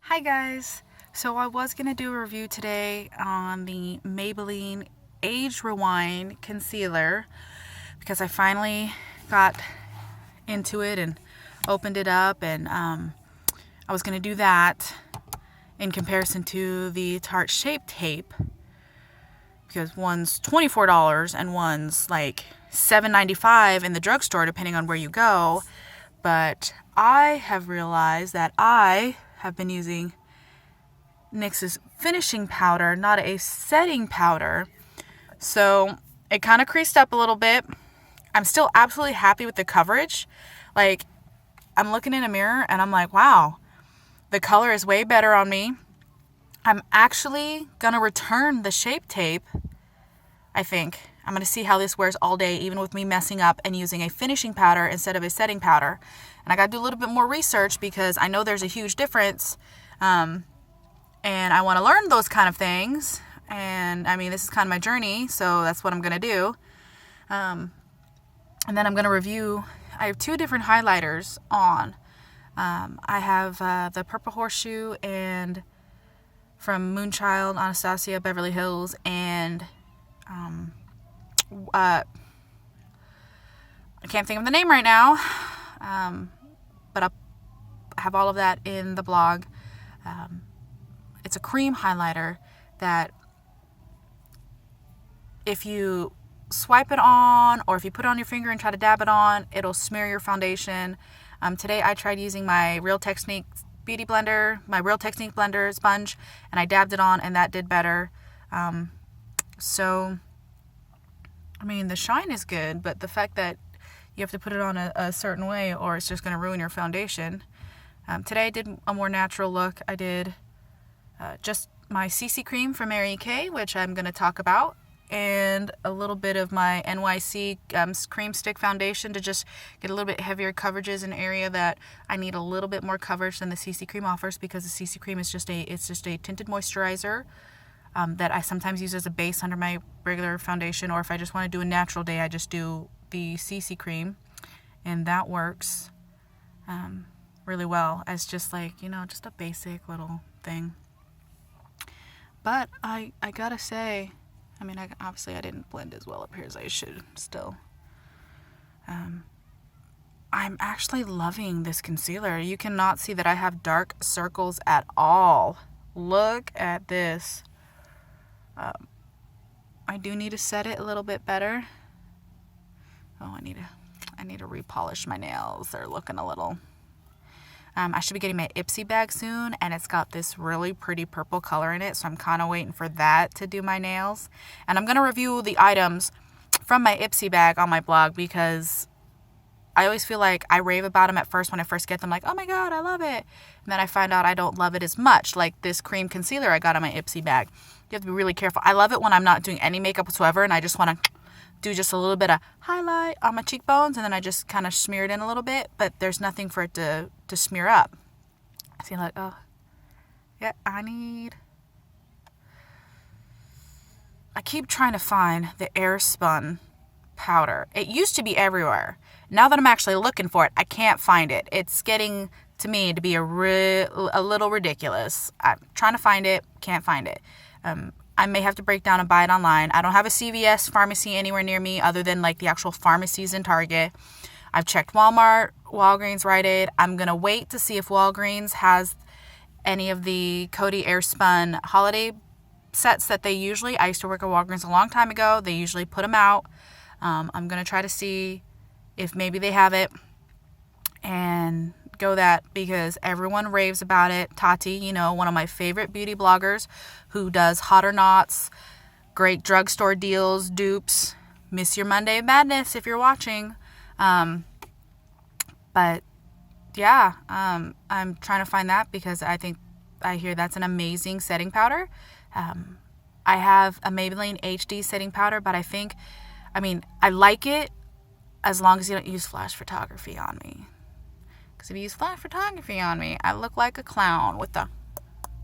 Hi guys! So I was going to do a review today on the Maybelline Age Rewind Concealer because I finally got into it and opened it up, and I was going to do that in comparison to the Tarte Shape Tape because one's $24 and one's like $7.95 in the drugstore depending on where you go. But I have realized that I have been using NYX's finishing powder, not a setting powder. So it kind of creased up a little bit. I'm still absolutely happy with the coverage. Like, I'm looking in a mirror and I'm like, wow, the color is way better on me. I'm actually going to return the Shape Tape, I think. I'm going to see how this wears all day, even with me messing up and using a finishing powder instead of a setting powder. And I got to do a little bit more research because I know there's a huge difference. And I want to learn those kind of things. And I mean, this is kind of my journey, so that's what I'm going to do. And then I'm going to review. I have two different highlighters on. I have the Purple Horseshoe and from Moonchild, Anastasia, Beverly Hills, and I can't think of the name right now, but I'll have all of that in the blog. It's a cream highlighter that if you swipe it on or if you put it on your finger and try to dab it on, it'll smear your foundation. Today I tried using my Real Technique beauty blender, my Real Technique blender sponge, and I dabbed it on and that did better. So I mean, the shine is good, but the fact that you have to put it on a certain way or it's just going to ruin your foundation. Today I did a more natural look. I did just my CC cream from Mary Kay, which I'm going to talk about, and a little bit of my NYC cream stick foundation to just get a little bit heavier coverages in an area that I need a little bit more coverage than the CC cream offers, because the CC cream is just a tinted moisturizer that I sometimes use as a base under my regular foundation, or if I just want to do a natural day, I just do the CC cream, and that works really well as just like, just a basic little thing. But I gotta say, I mean, obviously I didn't blend as well up here as I should still. I'm actually loving this concealer. You cannot see that I have dark circles at all. Look at this. I do need to set it a little bit better. Oh, I need to repolish my nails. They're looking a little... I should be getting my Ipsy bag soon, and it's got this really pretty purple color in it, so I'm kind of waiting for that to do my nails. And I'm going to review the items from my Ipsy bag on my blog, because I always feel like I rave about them at first when I first get them, like, oh my god, I love it. And then I find out I don't love it as much, like this cream concealer I got in my Ipsy bag. You have to be really careful. I love it when I'm not doing any makeup whatsoever, and I just want to do just a little bit of highlight on my cheekbones, and then I just kind of smear it in a little bit, but there's nothing for it to smear up. See, like, oh, yeah, I keep trying to find the Airspun powder. It used to be everywhere. Now that I'm actually looking for it, I can't find it. It's getting to me to be a little ridiculous. I'm trying to find it, can't find it. I may have to break down and buy it online. I don't have a CVS pharmacy anywhere near me other than like the actual pharmacies in Target. I've checked Walmart, Walgreens, Rite Aid. I'm going to wait to see if Walgreens has any of the Coty Airspun holiday sets that they usually... I used to work at Walgreens a long time ago. They usually put them out. I'm going to try to see if maybe they have it and go that, because everyone raves about it. Tati, one of my favorite beauty bloggers who does Hot or Nots, great drugstore deals, dupes. Miss your Monday Madness if you're watching. But yeah, I'm trying to find that because I hear that's an amazing setting powder. I have a Maybelline HD setting powder, but I like it as long as you don't use flash photography on me. Because if you use flash photography on me, I look like a clown with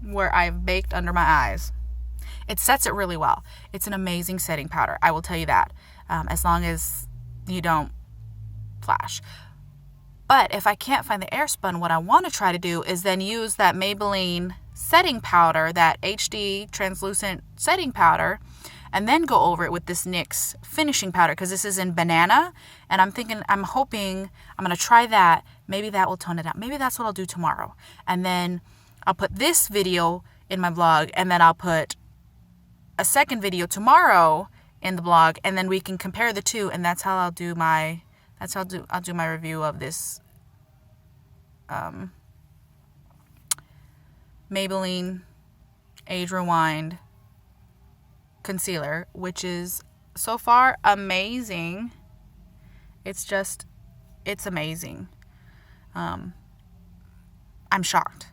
where I've baked under my eyes. It sets it really well. It's an amazing setting powder, I will tell you that. As long as you don't flash. But if I can't find the Airspun, what I want to try to do is then use that Maybelline setting powder, that HD translucent setting powder, and then go over it with this NYX finishing powder, because this is in banana, and I'm hoping I'm going to try that. Maybe that will tone it out. Maybe that's what I'll do tomorrow. And then I'll put this video in my blog, and then I'll put a second video tomorrow in the blog, and then we can compare the two, and that's how I'll do my review of this Maybelline Age Rewind concealer, which is so far amazing. It's amazing. I'm shocked.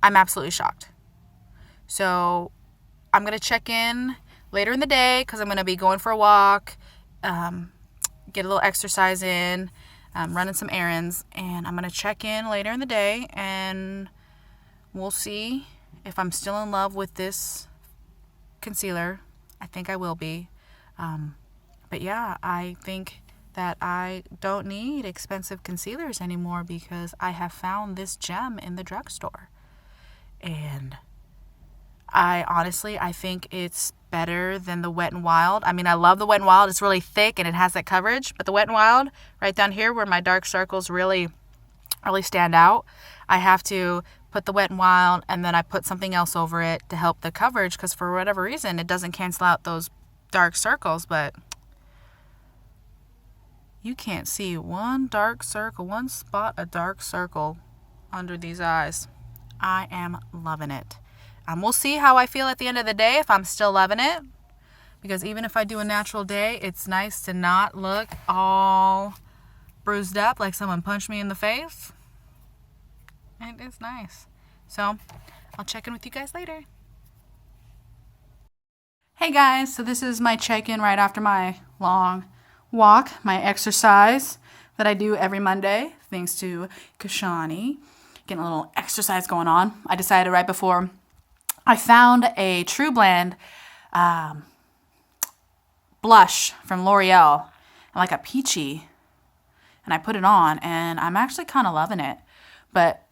I'm absolutely shocked. So I'm going to check in later in the day, because I'm going to be going for a walk, get a little exercise in, running some errands, and I'm going to check in later in the day, and we'll see if I'm still in love with this concealer. I think I will be. But yeah, I think that I don't need expensive concealers anymore, because I have found this gem in the drugstore. And I think it's better than the Wet n Wild. I mean, I love the Wet n Wild. It's really thick and it has that coverage. But the Wet n Wild, right down here where my dark circles really stand out, I have to put the Wet n Wild and then I put something else over it to help the coverage, because for whatever reason it doesn't cancel out those dark circles. But you can't see one spot of dark circle under these eyes. I am loving it. We'll see how I feel at the end of the day, if I'm still loving it. Because even if I do a natural day, it's nice to not look all bruised up like someone punched me in the face. It is nice. So I'll check in with you guys later. Hey guys, so this is my check-in right after my long walk, my exercise that I do every Monday, thanks to Kashani. Getting a little exercise going on. I decided right before I found a True Blend blush from L'Oreal, like a peachy, and I put it on, and I'm actually kind of loving it. But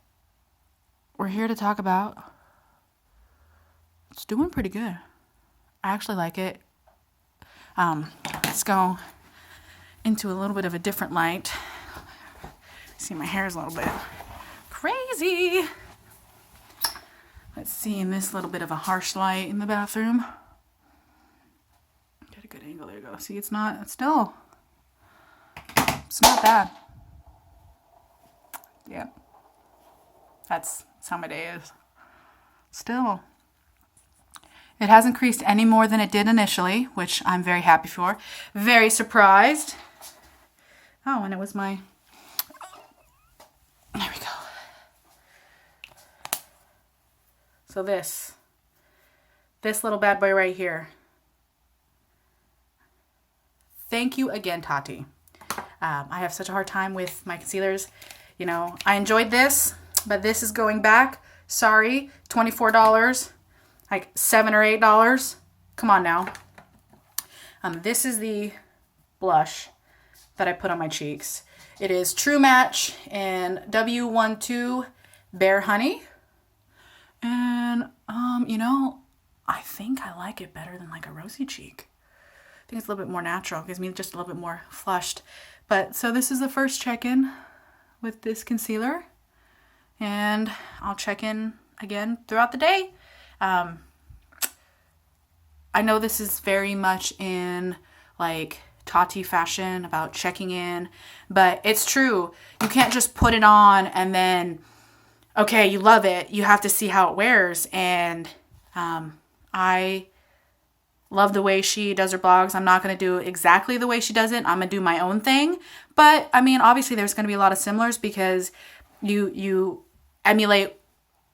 we're here to talk about, it's doing pretty good. I actually like it. Let's go into a little bit of a different light. See, my hair is a little bit crazy. Let's see, in this little bit of a harsh light in the bathroom. Get a good angle. There you go. See, it's not bad. Yep. That's how my day is. Still, it hasn't creased any more than it did initially, which I'm very happy for. Very surprised. Oh, and it was my... There we go. So this little bad boy right here. Thank you again, Tati. I have such a hard time with my concealers. You know, I enjoyed this, but this is going back. Sorry, $24, like $7 or $8. Come on now. This is the blush that I put on my cheeks. It is True Match in W12 Bare Honey. And, you know, I think I like it better than like a rosy cheek. I think it's a little bit more natural. It gives me just a little bit more flushed. But, so this is the first check-in with this concealer. And I'll check in again throughout the day. I know this is very much in, like, Tati fashion about checking in. But it's true. You can't just put it on and then... okay, you love it. You have to see how it wears. And I love the way she does her blogs. I'm not going to do exactly the way she does it. I'm going to do my own thing. But, I mean, obviously there's going to be a lot of similars, because you emulate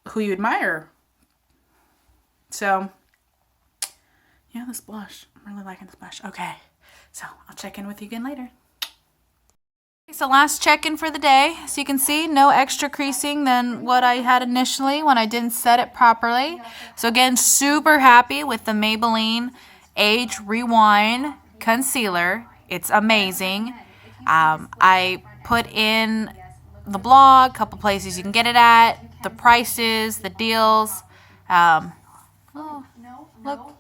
who you admire. So, yeah, this blush. I'm really liking this blush. Okay, so I'll check in with you again later. So last check-in for the day. So you can see no extra creasing than what I had initially when I didn't set it properly. So again, super happy with the Maybelline Age Rewind Concealer. It's amazing. I put in the blog, a couple places you can get it at, the prices, the deals. Oh, look.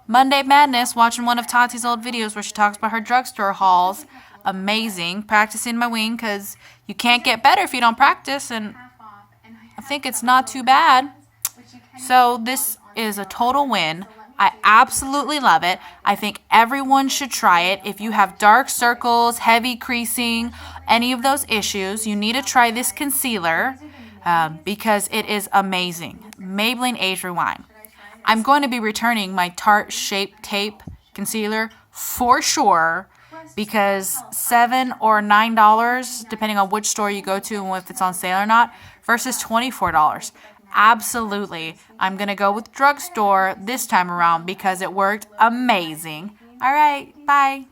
Monday Madness, watching one of Tati's old videos where she talks about her drugstore hauls. Amazing. Practicing my wing because you can't get better if you don't practice, and I think it's not too bad. So this is a total win. I absolutely love it. I think everyone should try it. If you have dark circles, heavy creasing, any of those issues, you need to try this concealer because it is amazing. Maybelline Age Rewind. I'm going to be returning my Tarte Shape Tape concealer for sure because $7 or $9, depending on which store you go to and if it's on sale or not, versus $24. Absolutely. I'm going to go with drugstore this time around because it worked amazing. All right, bye.